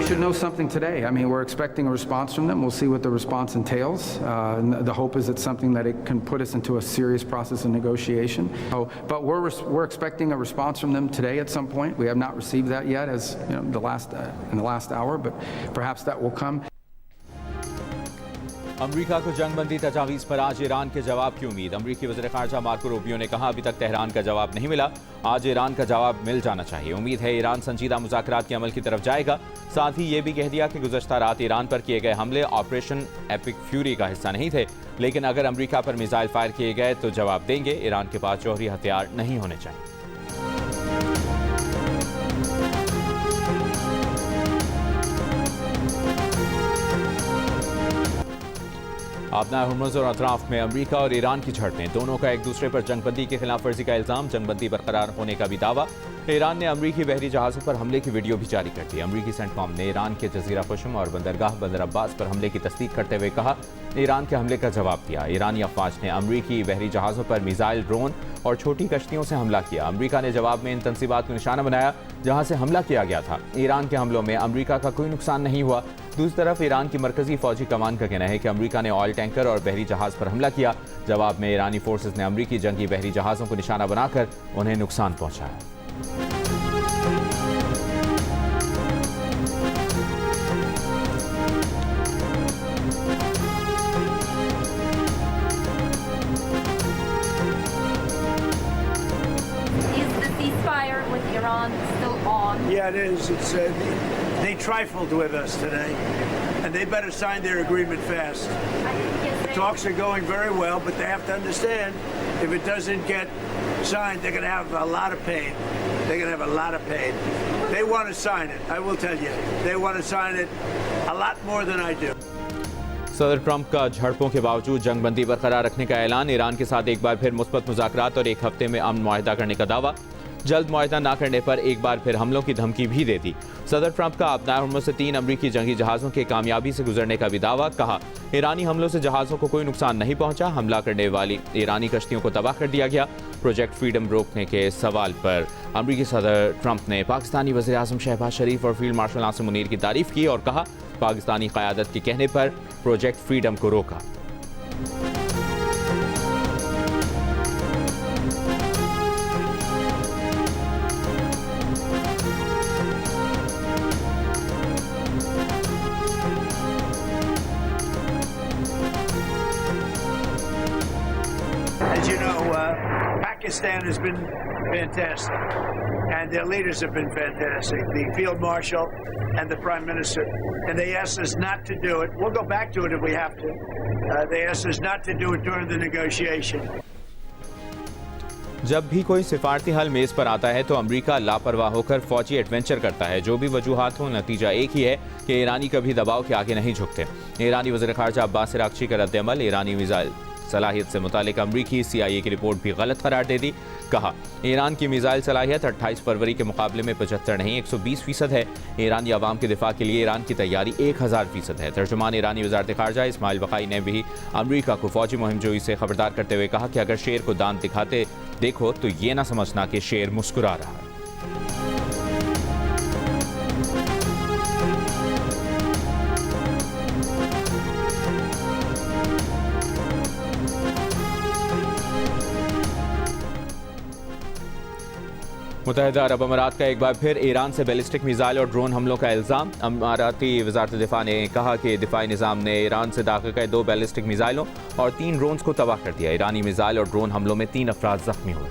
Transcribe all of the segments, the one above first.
should know something today. I mean, we're expecting a response from them. We'll see what the response entails. The hope is it's something that it can put us into a serious process of negotiation. But we're expecting a response from them today at some point. We have not received that yet, as you know, in the last hour, but perhaps that will come. अमरीका को जंगबंदी तजावीज़ पर आज Iran के जवाब की उम्मीद। अमरीकी वज़ीर ख़ारजा Marco Rubio ने कहा, अभी तक तेहरान का जवाब नहीं मिला, आज ईरान का जवाब मिल जाना चाहिए। उम्मीद है ईरान संजीदा मुज़ाकरात के अमल की तरफ जाएगा। साथ ही ये भी कह दिया कि गुज़श्ता रात ईरान पर किए गए हमले ऑपरेशन एपिक फ्यूरी का हिस्सा नहीं थे, लेकिन अगर अमरीका पर मिसाइल फायर किए गए तो जवाब देंगे। ईरान के पास जौहरी हथियार नहीं होने चाहिए। आपना हुर्मुज़ और अतराफ में अमरीका और ईरान की झड़पें, दोनों का एक दूसरे पर जंगबंदी की खिलाफ वर्जी का इल्ज़ाम, जंगबंदी बरकरार होने का भी दावा। ईरान ने अमरीकी बहरी जहाज़ों पर हमले की वीडियो भी जारी कर दी। अमरीकी सेंटकॉम ने ईरान के जजीरा खुशम और बंदरगाह बंदर अब्बास पर हमले की तस्दीक करते हुए कहा, ईरान के हमले का जवाब दिया। ईरानी अफवाज ने अमरीकी बहरी जहाज़ों पर मिसाइल, ड्रोन और छोटी कश्तियों से हमला किया। अमरीका ने जवाब में इन तंसीबात को निशाना बनाया जहाँ से हमला किया गया था। ईरान के हमलों में अमरीका का कोई नुकसान नहीं हुआ। दूसरी तरफ ईरान की मरकजी फौजी कमान का कहना है कि अमरीका ने ऑयल टैंकर और बहरी जहाज़ पर हमला किया। जवाब में ईरानी फोर्सेज ने अमरीकी जंगी बहरी जहाज़ों को निशाना बनाकर उन्हें नुकसान पहुंचाया। Yeah, it is. They trifled with us today, and they better sign their agreement fast. The talks are going very well, but they have to understand, if it doesn't get signed, they're going to have a lot of pain. They're going to have a lot of pain. They want to sign it, I will tell you. They want to sign it a lot more than I do. सदर Trump का झड़पों के बावजूद जंगबंदी बरकरार रखने का ऐलान, Iran के साथ एक बार फिर मुस्बत मुज़ाकरात और एक हफ्ते में अमन मुआहिदा करने का दावा। जल्द मुआहिदा ना करने पर एक बार फिर हमलों की धमकी भी दे दी। सदर ट्रंप का आपना हुर्मुज़ से 3 अमरीकी जंगी जहाज़ों के कामयाबी से गुजरने का भी दावा। कहा, ईरानी हमलों से जहाज़ों को कोई नुकसान नहीं पहुंचा, हमला करने वाली ईरानी कश्तियों को तबाह कर दिया गया। प्रोजेक्ट फ्रीडम रोकने के सवाल पर अमरीकी सदर ट्रंप ने पाकिस्तानी वज़ीर आज़म शहबाज शरीफ और फील्ड मार्शल नासिर मुनीर की तारीफ की और कहा, पाकिस्तानी क़यादत के कहने पर प्रोजेक्ट फ्रीडम को रोका। As you know, Pakistan has been fantastic, and their leaders have been fantastic, the Field Marshal and the Prime Minister. And they asked us not to do it. We'll go back to it if we have to. They asked us not to do it during the negotiation. जब भी कोई सिफारती हल मेज़ पर आता है तो अमरीका लापरवाह होकर फौजी एडवेंचर करता है। जो भी वजूहात हो, नतीजा एक ही है कि ईरानी कभी दबाव के आगे नहीं झुकते। ईरानी वज़ीर ख़ारजा अब्बास अराग़ची का रद्द-ए-अमल, ईरानी मिसाइल सलाहियत से मुतालिक अमरीकी CIA की रिपोर्ट भी गलत करार दे दी। कहा, ईरान की मिसाइल सलाहियत 28 फरवरी के मुकाबले में 75 नहीं 120% है। ईरानी अवाम के दिफा के लिए ईरान की तैयारी 1000% है। तर्जुमान ईरानी वज़ारत ख़ारजा इस्माइल बक़ाई ने भी अमरीका को फौजी मुहिम जोई से खबरदार करते हुए कहा कि अगर शेर को दांत दिखाते देखो तो ये ना समझना कि शेर मुस्कुरा रहा है। मुत्तहिदा अरब अमारात का एक बार फिर ईरान से बैलिस्टिक मिसाइल और ड्रोन हमलों का इल्ज़ाम। अमाराती वज़ारत दिफा ने कहा कि दिफाई निज़ाम ने ईरान से दाखिल कई 2 बैलिस्टिक मिसाइलों और 3 ड्रोन्स को तबाह कर दिया। ईरानी मिसाइल और ड्रोन हमलों में 3 अफराद जख्मी हुए।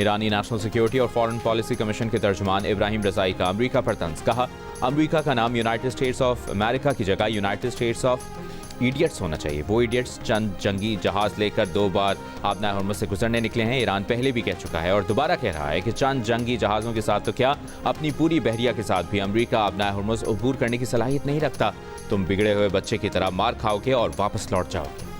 ईरानी नेशनल सिक्योरिटी और फॉरेन पॉलिसी कमीशन के तर्जुमान इब्राहिम रज़ाई का अमरीका पर तंज। कहा, अमरीका का नाम यूनाइटेड स्टेट्स ऑफ अमेरिका की जगह यूनाइटेड स्टेट्स ऑफ इडियट्स होना चाहिए। वो इडियट्स चंद जंगी जहाज़ लेकर 2 बार आपना हुर्मुज़ से गुजरने निकले हैं। ईरान पहले भी कह चुका है और दोबारा कह रहा है कि चंद जंगी जहाज़ों के साथ तो क्या, अपनी पूरी बहरिया के साथ भी अमरीका आपना हुर्मुज़ अबूर करने की सलाहियत नहीं रखता। तुम बिगड़े हुए बच्चे की तरह मार खाओगे और वापस लौट जाओगे।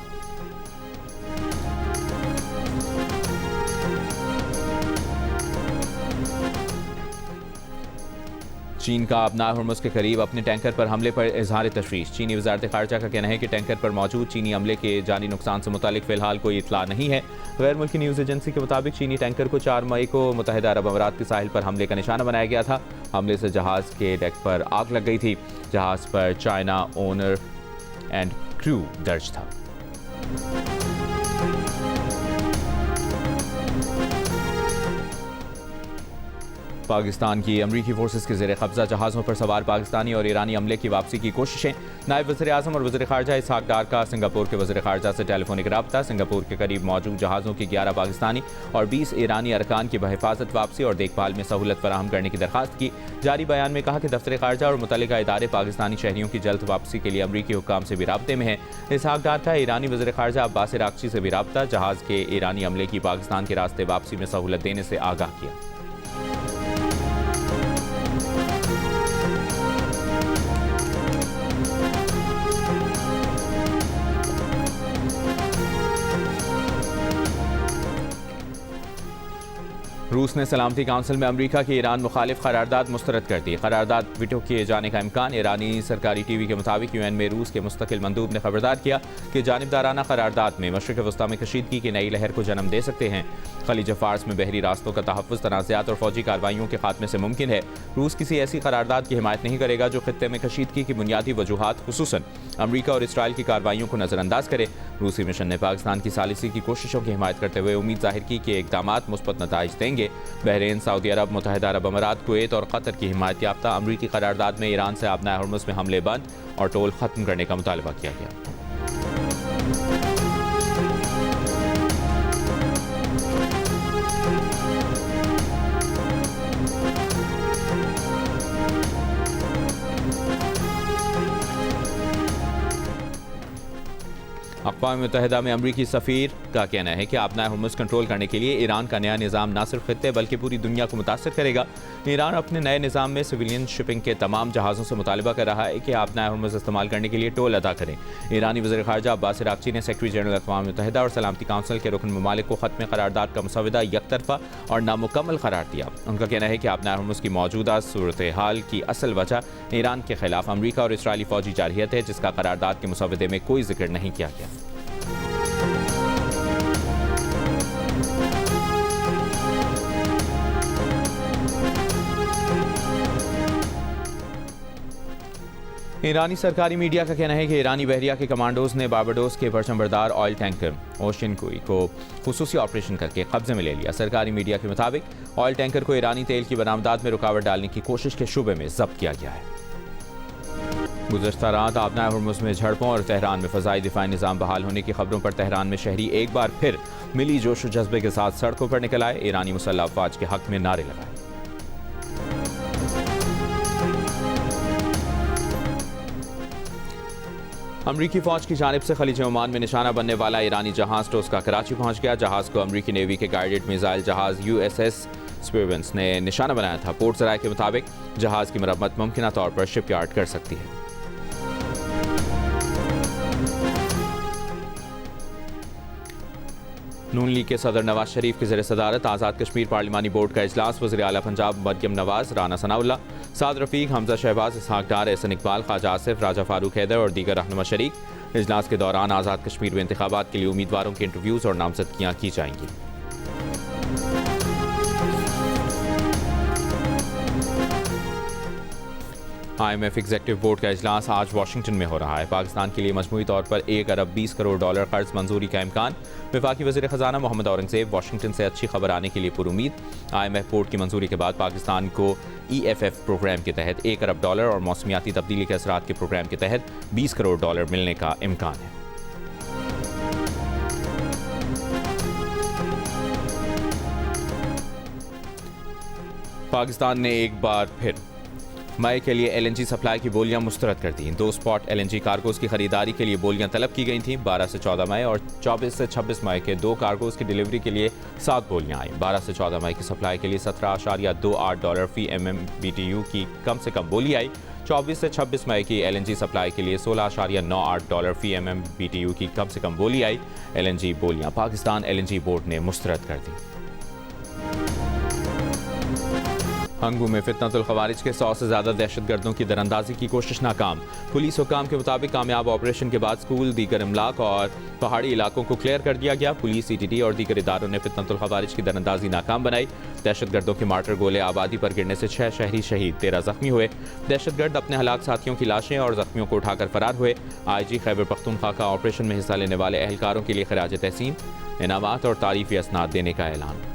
चीन का अपना हुर्मुज़ के करीब अपने टैंकर पर हमले पर इजहार तशवीश। चीनी वजारत ख़ारजा का कहना है कि टैंकर पर मौजूद चीनी अमले के जानी नुकसान से मुतालिक फ़िलहाल कोई इतला नहीं है। गैर मुल्की न्यूज़ एजेंसी के मुताबिक चीनी टैंकर को 4 मई को मुत्तहिदा अरब अमारात के साहिल पर हमले का निशाना बनाया गया था। हमले से जहाज़ के डेक पर आग लग गई थी। जहाज़ पर चाइना ओनर एंड क्रू दर्ज था। पाकिस्तान की अमरीकी फोर्सेस के ज़ेर कब्जा जहाज़ों पर सवार पाकिस्तानी और ईरानी अमले की वापसी की कोशिशें। नायब वज़ीर आज़म और वज़ीर ख़ारजा इसहाक़ डार का सिंगापुर के वज़ीर ख़ारजा से टेलीफोनिक रब्ता। सिंगापुर के करीब मौजूद जहाज़ों की 11 पाकिस्तानी और 20 ईरानी अरकान की बहिफाजत वापसी और देखभाल में सहूलत फराहम करने की दरख्वास्त की। जारी बयान में कहा कि दफ्तर ख़ारजा और मुतल्लिका इदारे पाकिस्तानी शहरियों की जल्द वापसी के लिए अमरीकी हुक्काम से भी राब्ते में हैं। इसहाक़ डार का ईरानी वज़ीर ख़ारजा अब्बास अराग़ची से भी राब्ता। जहाज़ के ईरानी अमले की पाकिस्तान के रास्ते वापसी में सहूलत देने से आगाह किया। रूस ने सलामती काउंसिल में अमरीका की ईरान मुखालिफ करारदाद मुस्तरद कर दी। करारदाद वीटो किए जाने का इम्कान। ईरानी सरकारी टीवी के मुताबिक यूएन में रूस के मुस्तकिल मंदूब ने खबरदार किया कि जानिबदाराना करारदाद में मशरिक़ वस्ता में कशीदगी की नई लहर को जन्म दे सकते हैं। खलीज फार्स में बहरी रास्तों का तहफ़्फ़ुज़, तनाज़ात और फौजी कार्रवाइयों के खात्मे से मुमकिन है। रूस किसी ऐसी करारदाद की हिमायत नहीं करेगा जो खित्ते में कशीदगी की बुनियादी वजूहात खुसूसन अमरीका और इसराइल की कार्रवाइयों को नज़रअंदाज करे। रूसी मिशन ने पाकिस्तान की सालिसी की कोशिशों की हिमायत करते हुए उम्मीद जाहिर की कि इक़दामात मुस्बत नताइज देंगे। बहरीन, सऊदी अरब, मुत्तहिदा अरब अमारात, कुवैत और कतर की हिमायत याफ्ता अमरीकी करारदाद में ईरान से आबनाए हुर्मुज़ में हमले बंद और टोल ख़त्म करने का मुतालबा किया गया। अक़वाम मुत्तहिदा में अमरीकी सफ़ीर का कहना है कि आबनाए हुर्मुज़ कंट्रोल करने के लिए ईरान का नया निज़ाम न सिर्फ खित्ते बल्कि पूरी दुनिया को मुतासर करेगा। ईरान अपने नए निज़ाम में सिविलियन शिपिंग के तमाम जहाज़ों से मुतालबा कर रहा है कि आबनाए हुर्मुज़ इस्तेमाल करने के लिए टोल अदा करें। ईरानी वज़ीर ख़ारजा अब्बास अराग़ची ने सेक्रेटरी जनरल अक़वाम मुत्तहिदा और सलामती काउंसिल के रुकन ममालिक को ख़त्म करारदाद का मुसवदा यकतरफ़ा और नामुकम्मल करार दिया। उनका कहना है कि आबनाए हुर्मुज़ की मौजूदा सूरत हाल की असल वजह ईरान के खिलाफ अमरीका और इसराइली फ़ौजी जारहियत है, जिसका करारदाद के मुसवदे में कोई जिक्र नहीं किया गया। ईरानी सरकारी मीडिया का कहना है कि ईरानी बहरिया के कमांडोज ने बारबाडोस के परचमबरदार ऑयल टैंकर ओशन कुई को खुसूसी ऑपरेशन करके कब्जे में ले लिया। सरकारी मीडिया के मुताबिक ऑयल टैंकर को ईरानी तेल की बरामदात में रुकावट डालने की कोशिश के शुबे में जब्त किया गया है। गुज़श्ता रात आबनाए हुर्मुज़ में झड़पों और तेहरान में फ़ज़ाई दिफ़ाई निज़ाम बहाल होने की खबरों पर तेहरान में शहरी एक बार फिर मिली जोश और जज्बे के साथ सड़कों पर निकल आए। ईरानी मुसल्लह अफ़वाज के हक़ में नारे लगाए। अमरीकी फ़ौज की जानिब से खलीज ओमान में निशाना बनने वाला ईरानी जहाज़ टोस्का कराची पहुंच गया। जहाज़ को अमरीकी नेवी के गाइडेड मिसाइल जहाज़ USS स्पीवेंस ने निशाना बनाया था। पोर्ट ज़राए के मुताबिक जहाज़ की मरम्मत मुमकिन तौर पर शिपयार्ड कर सकती है। नून लीग के सदर नवाज शरीफ की ज़ेर सदारत आज़ाद कश्मीर पार्लिमानी बोर्ड का इजलास। वज़ीर आला पंजाब मरियम नवाज़, राना सनाउल्लाह, साद रफ़ीक, हमजा शहबाज, इसहाक़ डार, एहसन इकबाल, ख्वाजा आसिफ, राजा फारूक हैदर और दीगर रहनुमा शरीक। इजलास के दौरान आज़ाद कश्मीर में इंतखाबात के लिए उम्मीदवारों के इंटरव्यूज़ और नामज़दगियाँ की जाएंगी। IMF एग्जेक्टिव बोर्ड का इजलास आज वाशिंगटन में हो रहा है। पाकिस्तान के लिए मजमूई तौर पर $1 अरब 20 करोड़ कर्ज मंजूरी का इम्कान। वफाकी वज़ीर ख़जाना मोहम्मद औरंगज़ेब वाशिंगटन से अच्छी खबर आने के लिए पुरुमीद। IMF बोर्ड की मंजूरी के बाद पाकिस्तान को EFF प्रोग्राम के तहत $1 अरब और मौसमियाती तब्दीली के असरात के प्रोग्राम के तहत $20 करोड़ मिलने का इम्कान है। पाकिस्तान ने एक बार फिर मई के लिए LNG सप्लाई की बोलियां मुस्तरद कर दी। 2 स्पॉट LNG कार्गोज़ की खरीदारी के लिए बोलियां तलब की गई थीं। 12 से 14 मई और 24 से 26 मई के 2 कार्गोज़ की डिलीवरी के लिए 7 बोलियां आई। 12 से 14 मई की सप्लाई के लिए $17.28 फी MMBTU की कम से कम बोली आई। 24 से 26 मई की LNG सप्लाई के लिए $16.98 फी MMBTU की कम से कम बोली आई। LNG बोलियां पाकिस्तान LNG बोर्ड ने मुस्तरद कर दी। हंगू में फितनतुल खवारिज के 100 से ज़्यादा दहशतगर्दों की दरअंदाजी की कोशिश नाकाम। पुलिस हुकाम के मुताबिक कामयाब ऑपरेशन के बाद स्कूल, दीगर इमलाक और पहाड़ी इलाकों को क्लियर कर दिया गया। पुलिस, CTT और दीगर इदारों ने फितनतुल खवारिज की दरअंदाजी नाकाम बनाई। दहशतगर्दों के मार्टर गोले आबादी पर गिरने से 6 शहरी शहीद, 13 जख्मी हुए। दहशतगर्द अपने हलाक साथियों की लाशें और जख्मियों को उठाकर फरार हुए। IG खैबर पख्तूनख्वा का ऑपरेशन में हिस्सा लेने वाले एहलकारों के लिए खराज तहसीन, इनामात और तारीफी असनाद देने का ऐलान।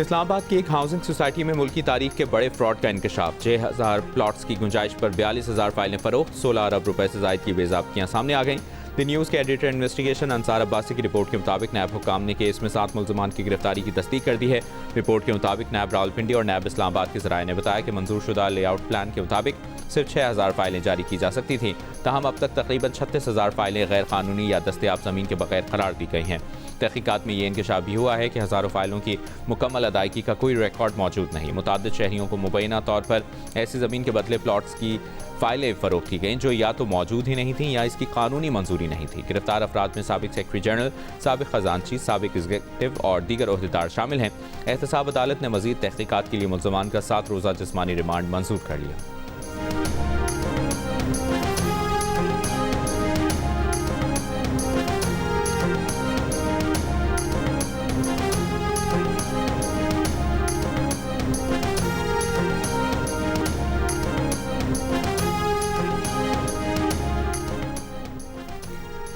इस्लामाबाद की एक हाउसिंग सोसाइटी में मुल्की तारीख के बड़े फ्रॉड का इंकशाफ। 6000 प्लॉट्स की गुंजाइश पर 42,000 फाइलें फरोख्त, 16 अरब रुपए से जायद की बेज़ाब्तियां सामने आ गईं। द न्यूज़ के एडिटर इन्वेस्टिगेशन अंसार अब्बासी की रिपोर्ट के मुताबिक नैब हुकाम ने केस में 7 मुल्ज़मान की गिरफ्तारी की तस्दीक कर दी है। रिपोर्ट के मुताबिक नैब रावलपिंडी और नैब इस्लामाबाद के ज़राए ने बताया कि मंजूर शुदा लेआउट प्लान के मुताबिक सिर्फ 6000 फाइलें जारी की जा सकती थीं। ताहम अब तक तकरीबन 36,000 फाइलें गैर कानूनी या दस्तयाब ज़मीन के बगैर करार दी गई हैं। तहकीकात में ये इंकशाफ भी हुआ है कि हज़ारों फाइलों की मुकम्मल अदायगी का कोई रिकॉर्ड मौजूद नहीं। मुताद्दिद शहरियों को मुबैना तौर पर ऐसी ज़मीन के बदले प्लॉट्स की फाइलें फ़रोख्त की गईं जो या तो मौजूद ही नहीं थीं या इसकी कानूनी मंजूरी नहीं थी। गिरफ्तार अफराद में साबिक सेक्रेटरी जनरल, साबिक खजानची, साबिक एग्जीक्यूटिव और दीगर ओहदेदार शामिल हैं। एहतसाब अदालत ने मज़ीद तहकीकात के लिए मुल्ज़मान का 7 रोज़ा जिस्मानी रिमांड मंजूर कर लिया।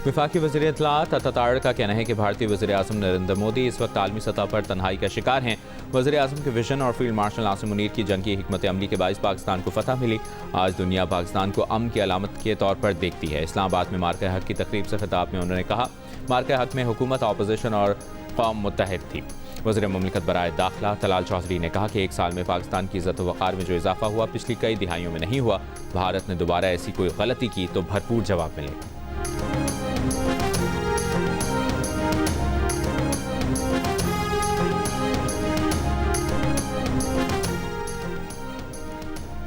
वफाकी वज़ीर इत्तलाआत अताताड़ का कहना है कि भारतीय वज़ीर आज़म नरेंद्र मोदी इस वक्त आलमी सतह पर तन्हाई का शिकार हैं। वज़ीर आज़म के विजन और फील्ड मार्शल आसिम मुनीर की जंगी हिकमत अमली के बाइस पाकिस्तान को फतह मिली। आज दुनिया पाकिस्तान को अमन की अलामत के तौर पर देखती है। इस्लामाबाद में मार्का हक की तकरीब से खिताब में उन्होंने कहा, मार्का हक में हुकूमत, अपोजिशन और कौम मुत्तहिद थी। वज़ीर मुमलिकत बराए दाखिला तलाल चौधरी ने कहा कि 1 साल में पाकिस्तान की इज़्ज़त व वक़ार में जो इजाफा हुआ पिछली कई दिहाइयों में नहीं हुआ। भारत ने दोबारा ऐसी कोई गलती की तो भरपूर जवाब मिलेगा।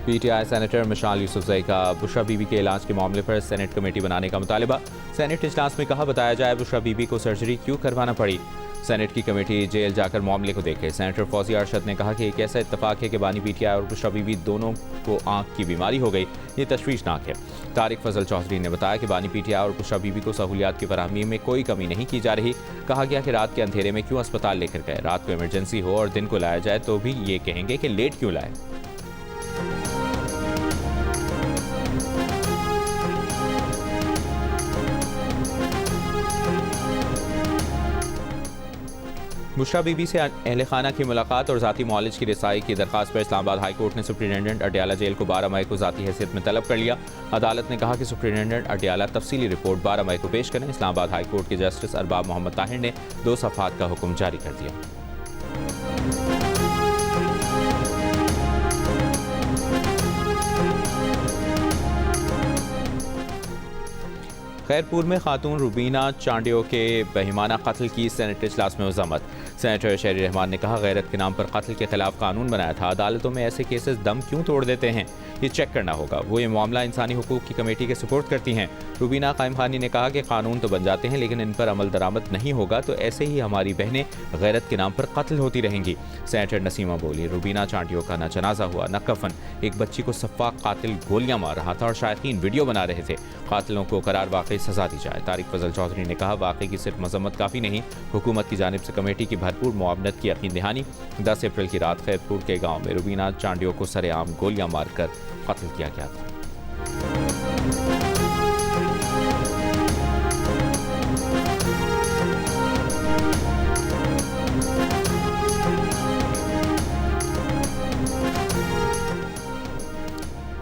PTI सेनेटर मिशाल यूसुफजई का बुशरा बीबी के इलाज के मामले पर सेनेट कमेटी बनाने का मुतालिबा। सेनेट इजलास में कहा, बताया जाए बुशरा बीबी को सर्जरी क्यों करवाना पड़ी। सेनेट की कमेटी जेल जाकर मामले को देखे। सेनेटर फौजिया अरशद ने कहा कि एक ऐसा इत्तफाक है कि बानी PTI और बुशरा बीबी दोनों को आंख की बीमारी हो गई, ये तशवीशनाक है। तारिक फजल चौधरी ने बताया कि बानी PTI और बुशरा बीबी को सहूलियात की फराहमी में कोई कमी नहीं की जा रही। कहा गया कि रात के अंधेरे में क्यों अस्पताल लेकर गए, रात को इमरजेंसी हो और दिन को लाया जाए तो भी ये कहेंगे कि लेट क्यों लाए। बुशरा बीबी से अहले खाना की मुलाकात और ज़ाती मुआलिज की रिसाई की दरख्वास्त पर इस्लामाबाद हाई कोर्ट ने सुप्रिटेंडेंट अडयाला जेल को 12 मई को ज़ाती हैसियत में तलब कर लिया। अदालत ने कहा कि सुप्रिटेंडेंट अडयाला तफसीली रिपोर्ट 12 मई को पेश करें। इस्लामाबाद हाई कोर्ट के जस्टिस अरबाब मोहम्मद ताहिर ने 2 सफ़हात का हुक्म जारी कर दिया। खैरपुर में खातून रुबीना चांडियो के बेईमाना कत्ल की सेनेट इजलास में मज़म्मत। सेनेटर शहरी रहमान ने कहा, गैरत के नाम पर कत्ल के खिलाफ कानून बनाया था, अदालतों में ऐसे केसेस दम क्यों तोड़ देते हैं, ये चेक करना होगा। वो ये मामला इंसानी हुकूक की कमेटी के सुपुर्द करती हैं। रुबीना कायम खानी ने कहा कि कानून तो बन जाते हैं लेकिन इन पर अमल दरामद नहीं होगा तो ऐसे ही हमारी बहनें गैरत के नाम पर कत्ल होती रहेंगी। सेनेटर नसीमा बोली, रुबीना चांडियो का न जनाजा हुआ न कफन, एक बच्ची को सफ़ाक कातिल गोलियां मार रहा था और शायकीन वीडियो बना रहे थे। कातिलों को करार वाकई सजा दी जाए। तारिक फजल चौधरी ने कहा, वाकई की सिर्फ मजम्मत काफ़ी नहीं, हुकूमत की जानिब से कमेटी की भरपूर मुआवनत की यकीन दहानी। 10 अप्रैल की रात खैरपुर के गाँव में रुबीना चांडियो को सरेआम गोलियां मारकर कत्ल किया गया था।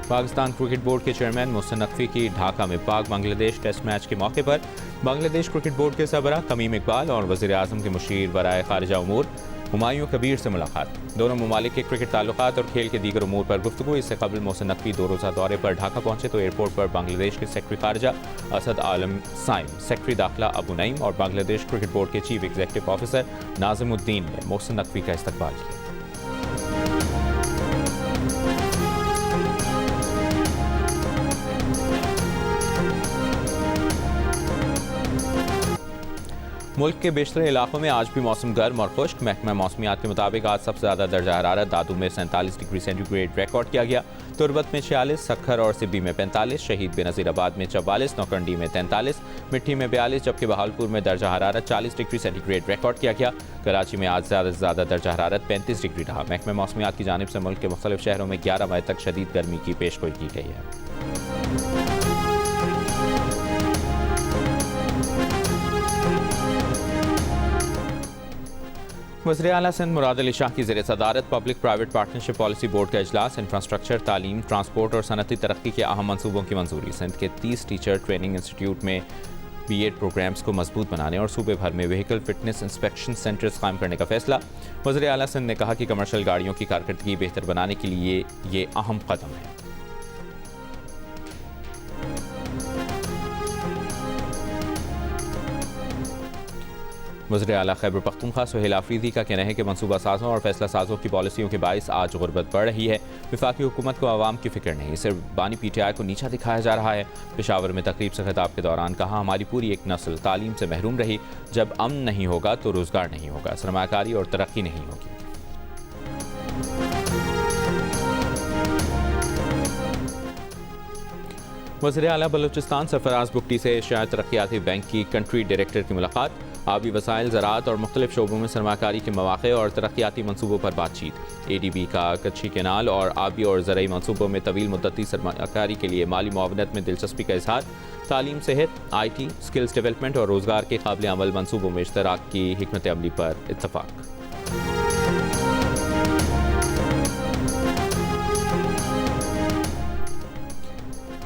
पाकिस्तान क्रिकेट बोर्ड के चेयरमैन मोहसिन नकवी की ढाका में पाक बांग्लादेश टेस्ट मैच के मौके पर बांग्लादेश क्रिकेट बोर्ड के सरबराह तमीम इकबाल और वज़ीर आज़म के मुशीर बराए खारिजा उमूर हुमायूं कबीर से मुलाकात। दोनों ममालिक के क्रिकेट ताल्लुकात और खेल के दीगर उमूर पर गुफ्तगू। इससे कबल मोहसिन नकवी 2 रोज़ा दौरे पर ढाका पहुंचे तो एयरपोर्ट पर बांग्लादेश के सेक्रेटरी खारजा असद आलम साइम, सेक्रेटरी दाखिला अबू नईम और बांग्लादेश क्रिकेट बोर्ड के चीफ एग्जीक्यूटिव ऑफिसर नाजिमुद्दीन ने मोहसिन नकवी का इस्तकबाल किया। मुल्क के बेशतर इलाकों में आज भी मौसम गर्म और खुश्क। महकमा मौसमियात के मुताबिक आज सबसे ज़्यादा दर्जा हरारत दादू में 47 डिग्री सेंटीग्रेड रिकॉर्ड किया गया, तुरबत में 46, सखर और सिब्बी में 45, शहीद बेनज़ीराबाद में 44, नौकंडी में 43, मिट्टी में 42, जबकि बहावलपुर में दर्जा हरारत 40 डिग्री सेंटीग्रेड रिकॉर्ड किया गया। कराची में आज ज़्यादा से ज़्यादा दर्जा हरारत 35 डिग्री रहा। महकमा मौसमियात की जानिब से मुल्क के मुख्तलिफ शहरों में 11 मई तक शदीद गर्मी की पेशगोई की गई है। वज़ीर आला सिंध मुराद अली शाह की ज़ेर सदारत public private partnership policy board का इजलास। इंफ्रास्ट्रक्चर, तालीम, ट्रांसपोर्ट और सनअती तरक्की के अहम मनसूबों की मंजूरी। सिंध के 30 टीचर ट्रेनिंग इंस्टीट्यूट में B.Ed प्रोग्राम्स को मजबूत बनाने और सूबे भर में व्हीकल फिटनेस इंस्पेक्शन सेंटर्स कायम करने का फैसला। वज़ीर आला सिंध ने कहा कि कमर्शियल गाड़ियों की कारकर्दगी बेहतर बनाने के लिए ये अहम कदम है। वज़ीर आला खैबर पख्तूनख्वा सुहेल आफरीदी का कहना है कि मनसूबा साजों और फैसला साजों की पॉलिसियों के बाइस आज गुर्बत बढ़ रही है। वफाकी हुकूमत को आवाम की फिक्र नहीं, सिर्फ बानी PTI को नीचा दिखाया जा रहा है। पेशावर में तकरीब से खिताब के दौरान कहा, हमारी पूरी एक नस्ल तालीम से महरूम रही। जब अमन नहीं होगा तो रोज़गार नहीं होगा, सरमाकारी और तरक्की नहीं होगी। वज़ीर आला बलूचिस्तान सरफराज बुगटी से एशियाई तरक्याती बैंक की कंट्री डायरेक्टर की मुलाकात। आबी वसाइल, ज़राअत और मुख्तलिफ शोबों में सरमाकारी के मौक़े और तरक्याती मनसूबों पर बातचीत। ADB का कच्ची कैनाल और आबी और ज़रई मनसूबों में तवील मुद्दती सरमाकारी के लिए माली मुआवनत में दिलचस्पी का इजहार। तालीम, सेहत, IT, स्किल्स डेवलपमेंट और रोज़गार के काबिल अमल मनसूबों में इश्तराक की हिकमत अमली पर इत्तफाक।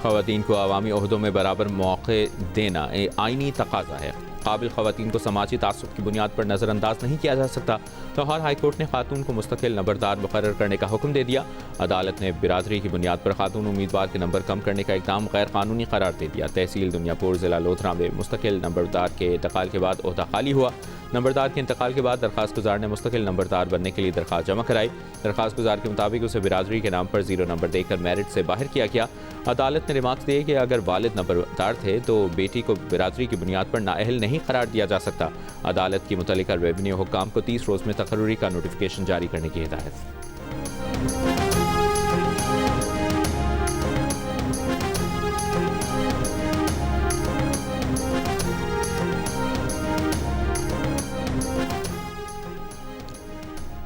ख़वातीन को अवामी ओहदों में बराबर मौक़े देना आइनी तकाज़ा है। काबिल ख़वातीन को समाजी तासुब की बुनियाद पर नज़रअंदाज नहीं किया जा सकता। लाहौर हाई कोर्ट ने खातून को मुस्तकिल नंबरदार मुकर्रर करने का हुक्म दे दिया। अदालत ने बिरादरी की बुनियाद पर खातून उम्मीदवार के नंबर कम करने का इक़दाम गैर कानूनी करार दे दिया। तहसील दुनियापुर ज़िला लोधरा में मुस्तकिल नंबरदार के इंतकाल के बाद ओहदा खाली हुआ। नंबरदार के इंतकाल के बाद दरखास्त गुजार ने मुस्तकिल नंबरदार बनने के लिए दरखास्त जमा कराई। दरखास्त गुजार के मुताबिक उसे बिरादरी के नाम पर 0 नंबर देकर मेरिट से बाहर किया गया। अदालत ने रिमार्क्स दिए कि अगर वालिद नंबरदार थे तो बेटी को बिरादरी की बुनियाद पर नाअहल नहीं करार दिया जा सकता। अदालत की मुतल्लिका रेवेन्यू हुक्काम को 30 रोज़ में तकर्रुरी का नोटिफिकेशन जारी करने की हिदायत।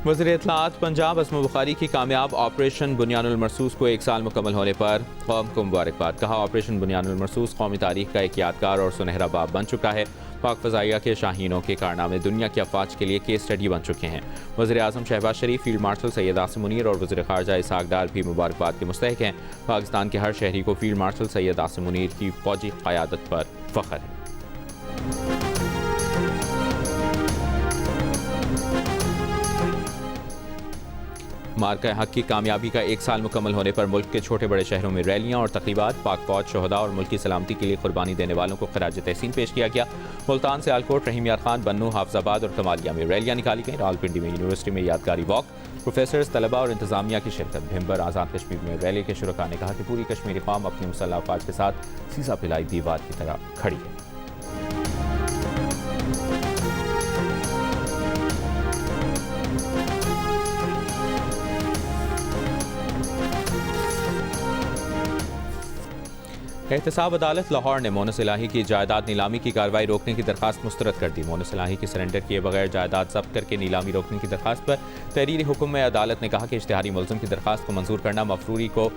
वज़ीर इत्तलाआत पंजाब असमा बुखारी की कामयाब ऑपरेशन बुनियानुल मरसूस को 1 साल मुकम्मल होने पर कौम को मुबारकबाद। कहा, ऑपरेशन बुनियानुल मरसूस कौमी तारीख का एक यादगार और सुनहरा बाब बन चुका है। पाक फ़ज़ाइया के शाहीनों के कारनामे दुनिया की अफवाज के लिए केस स्टडी बन चुके हैं। वज़ीर आज़म शहबाज शरीफ, फील्ड मार्शल सैयद आसिम मुनीर और वज़ीर ख़ारजा इसहाक़ डार भी मुबारकबाद के मुस्तहिक़ हैं। पाकिस्तान के हर शहरी को फील्ड मार्शल सैयद आसिम मुनीर की फ़ौजी क़यादत पर फ़ख्र है। मार्का हक की कामयाबी का 1 साल मुकम्मल होने पर मुल्क के छोटे बड़े शहरों में रैलियां और तक़रीबात। पाक फ़ौज, शहदा और मुल्क की सलामती के लिए कुर्बानी देने वालों को खराज तहसीन पेश किया गया। मुल्तान से आलकोट, रहीम यार खान, बन्नू, हाफजाबाद और कमालिया में रैलियां निकाली गईं। रावलपिंडी में यूनिवर्सिटी में यादगारी वॉक, प्रोफेसर्स, तलबा और इंतजामिया की शिरकत। भिम्बर आज़ाद कश्मीर में रैली के शुरका ने कहा कि पूरी कश्मीरी कौम अपनी मुसल्लह अफवाज के साथ सीसा पिलाई दीवार की तरह खड़ी है। एहतसाब अदालत लाहौर ने मोनस इलाही की जायदाद नीलामी की कार्रवाई रोकने की दरखास्त मुस्तरद कर दी। मोनस इलाही की सरेंडर किए बगैर जायदाद जब्त करके नीलामी रोकने की दरखास्त पर तहरीरी हुक्म में अदालत ने कहा कि इश्तिहारी मुल्ज़िम की दरखास्त को मंजूर करना मफरूरी को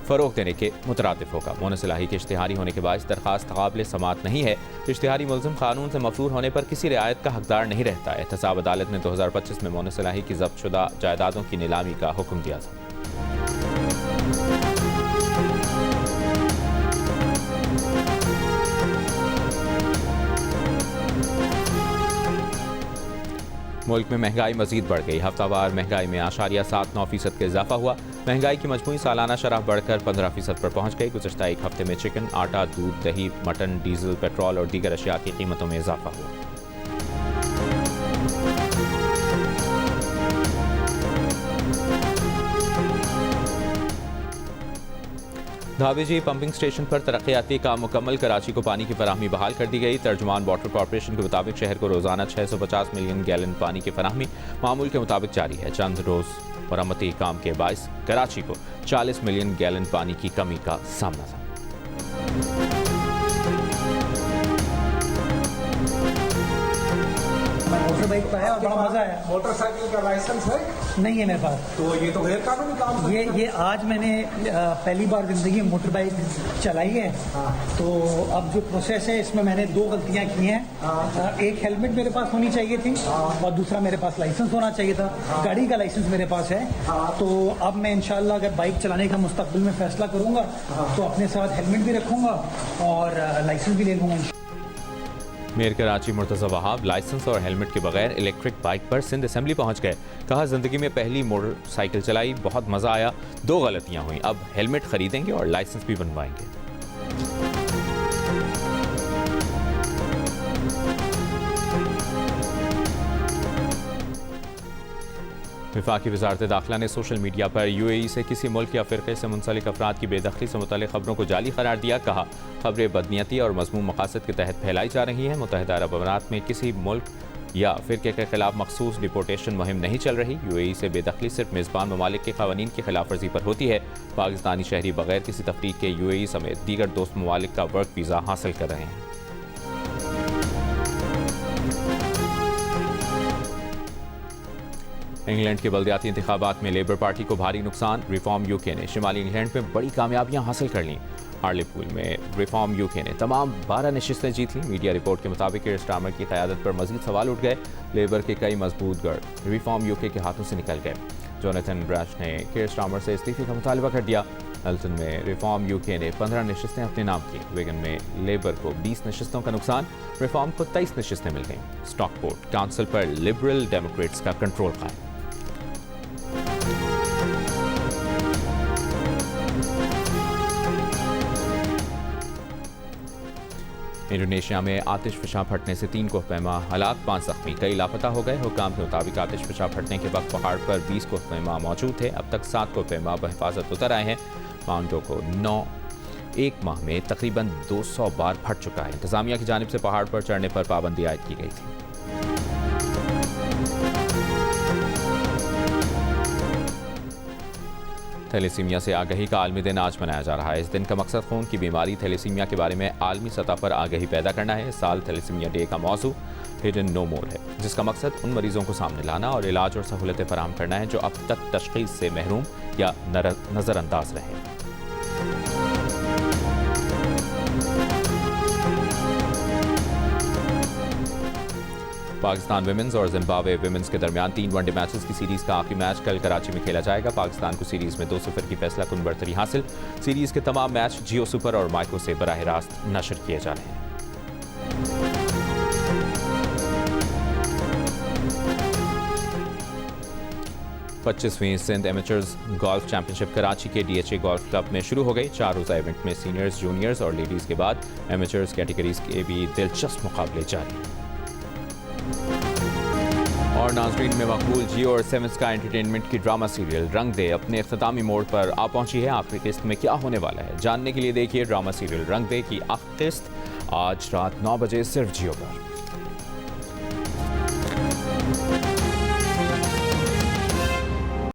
फ़रोग़ देने के मुतरादिफ होगा। मोनस इलाही के इश्तिहारी होने के बाद दरखास्त काबिल समात नहीं है। इश्तिहारी मुल्ज़िम कानून से मफरूर होने पर किसी रियायत का हकदार नहीं रहता। एहतसाब अदालत ने 2025 में मोनस इलाही की जब्त शुदा जायदादों की नीलामी का हुक्म दिया था। मुल्क में महंगाई मजीद बढ़ गई। हफ्तावार महंगाई में 8.79% का इजाफा हुआ। महंगाई की मजमूई सालाना शरह बढ़कर 15% पर पहुंच गई। गुज़श्ता एक हफ्ते में चिकन, आटा, दूध, दही, मटन, डीजल, पेट्रोल और दीगर अशिया की कीमतों में इजाफा हुआ। धावेजी पंपिंग स्टेशन पर तरक्याती काम मुकम्मल, कराची को पानी की फराहमी बहाल कर दी गई। तर्जुमान वाटर कॉरपोरेशन के मुताबिक शहर को रोजाना 650 मिलियन गैलन पानी की फराहमी मामूल के मुताबिक जारी है। चंद रोज मरम्मती काम के बायस कराची को 40 मिलियन गैलन पानी की कमी का सामना था। मोटरबाइक पर है और बड़ा मजा आया। मोटरसाइकिल का लाइसेंस है? नहीं है मेरे पास। तो ये तो गैर कानूनी काम है। ये आज मैंने पहली बार जिंदगी में मोटरबाइक चलाई है। तो अब जो प्रोसेस है इसमें मैंने 2 गलतियां की हैं। एक हेलमेट मेरे पास होनी चाहिए थी और दूसरा मेरे पास लाइसेंस होना चाहिए था। गाड़ी का लाइसेंस मेरे पास है। तो अब मैं इंशाल्लाह अगर बाइक चलाने का मुस्तकबिल में फैसला करूंगा तो अपने साथ हेलमेट भी रखूंगा और लाइसेंस भी ले लूंगा। मेयर कराची मुर्तज़ा वहाब लाइसेंस और हेलमेट के बगैर इलेक्ट्रिक बाइक पर सिंध असेंबली पहुंच गए। कहा, जिंदगी में पहली मोटरसाइकिल चलाई, बहुत मजा आया। 2 गलतियां हुई, अब हेलमेट खरीदेंगे और लाइसेंस भी बनवाएंगे। वफाकी वज़ारत दाखिला ने सोशल मीडिया पर UAE से किसी मुल्क या फ़िरक़े से मुंसलिक अफराद की बेदखली से मुतल्लिक़ खबरों को जाली करार दिया। कहा, खबरें बदनीयती और मज़मूम मकासद के तहत फैलाई जा रही हैं। मुत्तहिदा अरब अमीरात में किसी मुल्क या फ़िरक़े के खिलाफ मखसूस डिपोर्टेशन मुहिम नहीं चल रही। UAE से बेदखली सिर्फ मेज़बान ममालिक के क़वानीन की खिलाफ वर्जी पर होती है। पाकिस्तानी शहरी बगैर किसी तफ़रीक़ के UAE समेत दीगर दोस्त ममालिक का वर्क वीज़ा हासिल कर रहे हैं। इंग्लैंड के बल्दियाती इंतखाबात में लेबर पार्टी को भारी नुकसान। रिफॉर्म UK ने शिमाली इंग्लैंड में बड़ी कामयाबियां हासिल कर लीं। हार्लेपूल में रिफॉर्म UK ने तमाम 12 नशिस्तें जीत लीं। मीडिया रिपोर्ट के मुताबिक कीर स्टारमर की क़यादत पर मजीद सवाल उठ गए। लेबर के कई मजबूत गढ़ रिफॉर्म UK के हाथों से निकल गए। जोनाथन ब्राश ने कीर स्टारमर से इस्तीफे का मुतालबा कर दिया। एल्टन में रिफॉर्म UK ने 15 नशिस्तें अपने नाम की। विगन में लेबर को 20 नशिस्तों का नुकसान। रिफॉर्म को 23 नशिस्तें मिल गईं। स्टॉकपोर्ट काउंसिल पर लिबरल डेमोक्रेट्स का कंट्रोल कायम। इंडोनेशिया में आतिश फिशा फटने से 3 कोहपैमा हलाक, 5 जख्मी, कई लापता हो गए। हुकाम के मुताबिक आतिश फिशा फटने के वक्त पहाड़ पर 20 कोहपैमा मौजूद थे। अब तक 7 कोहपैमा बहिफाजत उतर आए हैं। माउंटो को 1 माह में तकरीबन 200 बार फट चुका है। इंतजामिया की जानिब से पहाड़ पर चढ़ने पर पाबंदी आयद की गई थी। थैलेसीमिया से आगाही का आलमी दिन आज मनाया जा रहा है। इस दिन का मकसद खून की बीमारी थैलेसीमिया के बारे में आलमी सतह पर आगाही पैदा करना है। इस साल थैलेसीमिया डे का मौजू हिडन नो मोर है, जिसका मकसद उन मरीजों को सामने लाना और इलाज और सहूलतें फराहम करना है जो अब तक तशखीस से महरूम या नज़रअंदाज रहे। पाकिस्तान विमेंस और जिम्बाब्वे विमेंस के दरमियान 3 वनडे मैचेस की सीरीज का आखिरी मैच कल कराची में खेला जाएगा। पाकिस्तान को सीरीज में 2-0 की फैसला कुन बढ़तरी हासिल। सीरीज के तमाम मैच जियो सुपर और माइक्रो से बराह रास्त नशर किए जा रहे हैं। पच्चीसवीं Sindh amateurs golf championship Karachi के DHA गोल्फ क्लब में शुरू हो गई। 4 रोज़ा इवेंट में सीनियर्स, जूनियर्स और लेडीज़ के बाद एमेचर्स कैटेगरीज के भी दिलचस्प मुकाबले जारी। और नाजरीन में मकबूल जियो और 7 स्काई एंटरटेनमेंट की ड्रामा सीरियल रंग दे अपने इख्तितामी मोड़ पर आ पहुंची है। आखिरी किस्त में क्या होने वाला है, जानने के लिए देखिए ड्रामा सीरियल रंग दे की आखिरी किस्त आज रात 9 बजे सिर्फ जियो पर।